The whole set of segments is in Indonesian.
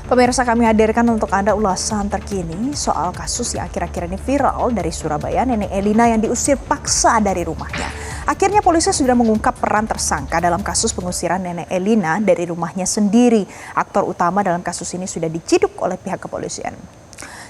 Pemirsa, kami hadirkan untuk Anda ulasan terkini soal kasus yang akhir-akhir ini viral dari Surabaya, nenek Elina yang diusir paksa dari rumahnya. Akhirnya polisi sudah mengungkap peran tersangka dalam kasus pengusiran nenek Elina dari rumahnya sendiri. Aktor utama dalam kasus ini sudah diciduk oleh pihak kepolisian.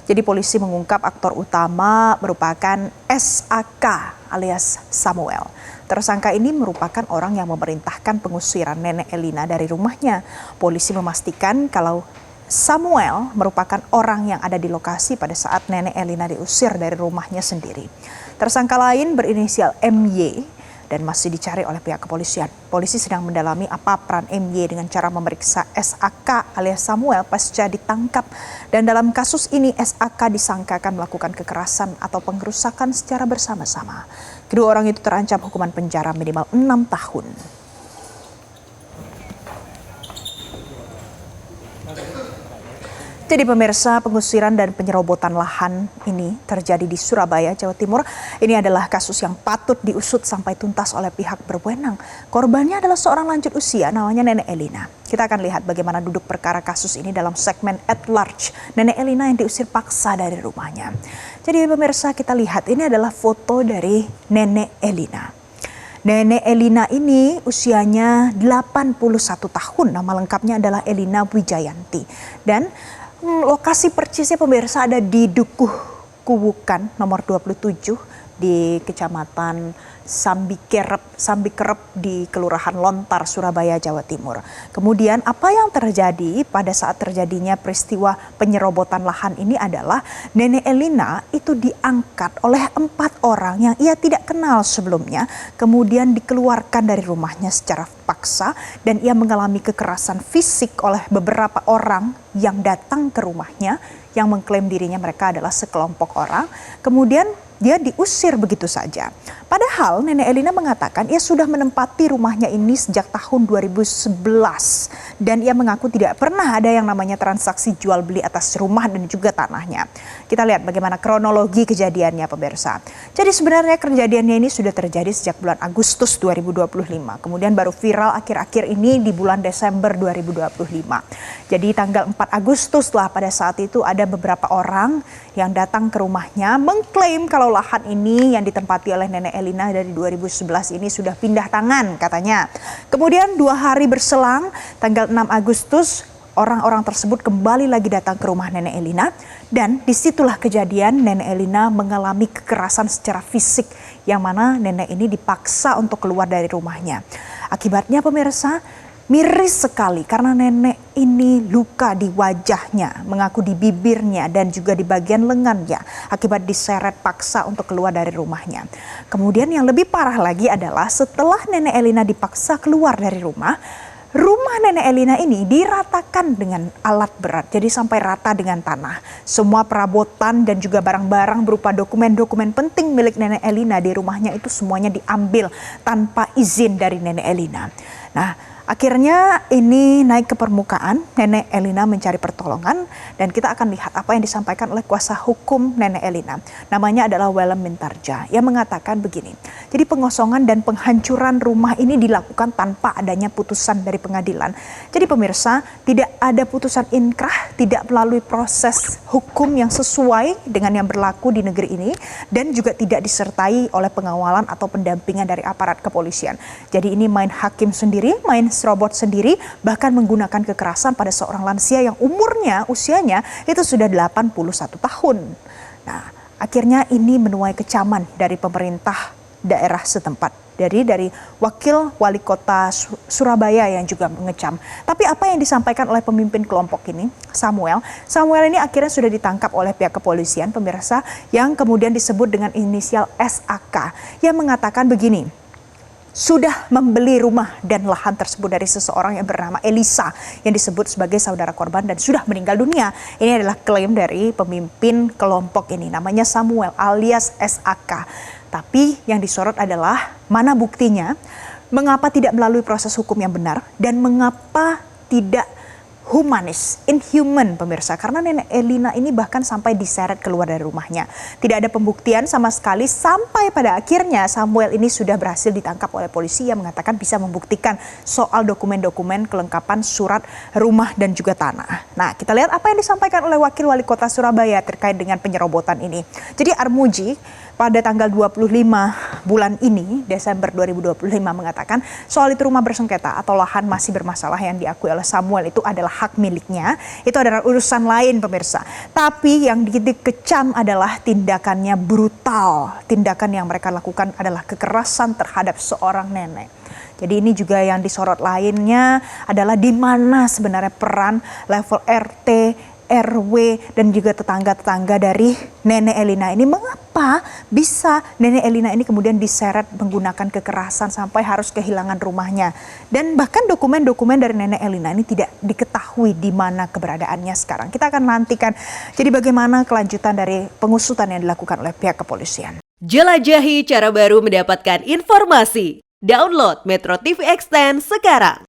Jadi polisi mengungkap aktor utama merupakan SAK alias Samuel. Tersangka ini merupakan orang yang memerintahkan pengusiran nenek Elina dari rumahnya. Polisi memastikan kalau Samuel merupakan orang yang ada di lokasi pada saat nenek Elina diusir dari rumahnya sendiri. Tersangka lain berinisial MY dan masih dicari oleh pihak kepolisian. Polisi sedang mendalami apa peran MY dengan cara memeriksa SAK alias Samuel pasca ditangkap. Dan dalam kasus ini SAK disangkakan melakukan kekerasan atau pengerusakan secara bersama-sama. Kedua orang itu terancam hukuman penjara minimal 6 tahun. Jadi pemirsa, pengusiran dan penyerobotan lahan ini terjadi di Surabaya, Jawa Timur. Ini adalah kasus yang patut diusut sampai tuntas oleh pihak berwenang. Korbannya adalah seorang lanjut usia, namanya Nenek Elina. Kita akan lihat bagaimana duduk perkara kasus ini dalam segmen At Large. Nenek Elina yang diusir paksa dari rumahnya. Jadi pemirsa, kita lihat ini adalah foto dari Nenek Elina. Nenek Elina ini usianya 81 tahun. Nama lengkapnya adalah Elina Wijayanti. Dan lokasi persisnya pemirsa ada di Dukuh Kuwukan nomor 27 di Kecamatan Sambikerep di Kelurahan Lontar, Surabaya, Jawa Timur. Kemudian apa yang terjadi pada saat terjadinya peristiwa penyerobotan lahan ini adalah Nenek Elina itu diangkat oleh 4 orang yang ia tidak kenal sebelumnya. Kemudian dikeluarkan dari rumahnya secara paksa dan ia mengalami kekerasan fisik oleh beberapa orang yang datang ke rumahnya yang mengklaim dirinya mereka adalah sekelompok orang. Kemudian dia diusir begitu saja. Padahal Nenek Elina mengatakan ia sudah menempati rumahnya ini sejak tahun 2011 dan ia mengaku tidak pernah ada yang namanya transaksi jual beli atas rumah dan juga tanahnya. Kita lihat bagaimana kronologi kejadiannya pemirsa. Jadi sebenarnya kejadiannya ini sudah terjadi sejak bulan Agustus 2025. Kemudian baru viral akhir-akhir ini di bulan Desember 2025. Jadi tanggal 4 Agustus lah pada saat itu ada beberapa orang yang datang ke rumahnya mengklaim kalau lahan ini yang ditempati oleh Nenek Elina dari 2011 ini sudah pindah tangan katanya. Kemudian 2 hari berselang tanggal 6 Agustus orang-orang tersebut kembali lagi datang ke rumah Nenek Elina dan disitulah kejadian Nenek Elina mengalami kekerasan secara fisik yang mana nenek ini dipaksa untuk keluar dari rumahnya. Akibatnya pemirsa, miris sekali karena nenek ini luka di wajahnya, mengaku di bibirnya dan juga di bagian lengannya akibat diseret paksa untuk keluar dari rumahnya. Kemudian yang lebih parah lagi adalah setelah Nenek Elina dipaksa keluar dari rumah Nenek Elina ini diratakan dengan alat berat, jadi sampai rata dengan tanah. Semua perabotan dan juga barang-barang berupa dokumen-dokumen penting milik Nenek Elina di rumahnya itu semuanya diambil tanpa izin dari Nenek Elina. Nah, akhirnya ini naik ke permukaan, Nenek Elina mencari pertolongan dan kita akan lihat apa yang disampaikan oleh kuasa hukum Nenek Elina. Namanya adalah Welem Mintarja. Ia mengatakan begini, jadi pengosongan dan penghancuran rumah ini dilakukan tanpa adanya putusan dari pengadilan. Jadi pemirsa, tidak ada putusan inkrah, tidak melalui proses hukum yang sesuai dengan yang berlaku di negeri ini dan juga tidak disertai oleh pengawalan atau pendampingan dari aparat kepolisian. Jadi ini main hakim sendiri, main serobot sendiri, bahkan menggunakan kekerasan pada seorang lansia yang usianya itu sudah 81 tahun. Nah, akhirnya ini menuai kecaman dari pemerintah daerah setempat. Dari wakil wali kota Surabaya yang juga mengecam. Tapi apa yang disampaikan oleh pemimpin kelompok ini, Samuel ini akhirnya sudah ditangkap oleh pihak kepolisian pemirsa yang kemudian disebut dengan inisial SAK yang mengatakan begini, sudah membeli rumah dan lahan tersebut dari seseorang yang bernama Elisa yang disebut sebagai saudara korban dan sudah meninggal dunia. Ini adalah klaim dari pemimpin kelompok ini, namanya Samuel alias SAK. Tapi yang disorot adalah mana buktinya, mengapa tidak melalui proses hukum yang benar dan mengapa tidak humanis, inhuman pemirsa, karena nenek Elina ini bahkan sampai diseret keluar dari rumahnya. Tidak ada pembuktian sama sekali sampai pada akhirnya Samuel ini sudah berhasil ditangkap oleh polisi yang mengatakan bisa membuktikan soal dokumen-dokumen kelengkapan surat rumah dan juga tanah. Nah, kita lihat apa yang disampaikan oleh Wakil Wali Kota Surabaya terkait dengan penyerobotan ini. Jadi Armuji pada tanggal 25 bulan ini, Desember 2025 mengatakan soal itu rumah bersengketa atau lahan masih bermasalah yang diakui oleh Samuel itu adalah hak miliknya. Itu adalah urusan lain pemirsa. Tapi yang dikecam adalah tindakannya brutal. Tindakan yang mereka lakukan adalah kekerasan terhadap seorang nenek. Jadi ini juga yang disorot lainnya adalah di mana sebenarnya peran level RT, RW dan juga tetangga-tetangga dari Nenek Elina ini. Mengapa bisa Nenek Elina ini kemudian diseret menggunakan kekerasan sampai harus kehilangan rumahnya. Dan bahkan dokumen-dokumen dari Nenek Elina ini tidak diketahui di mana keberadaannya sekarang. Kita akan nantikan jadi bagaimana kelanjutan dari pengusutan yang dilakukan oleh pihak kepolisian. Jelajahi cara baru mendapatkan informasi. Download Metro TV Extend sekarang.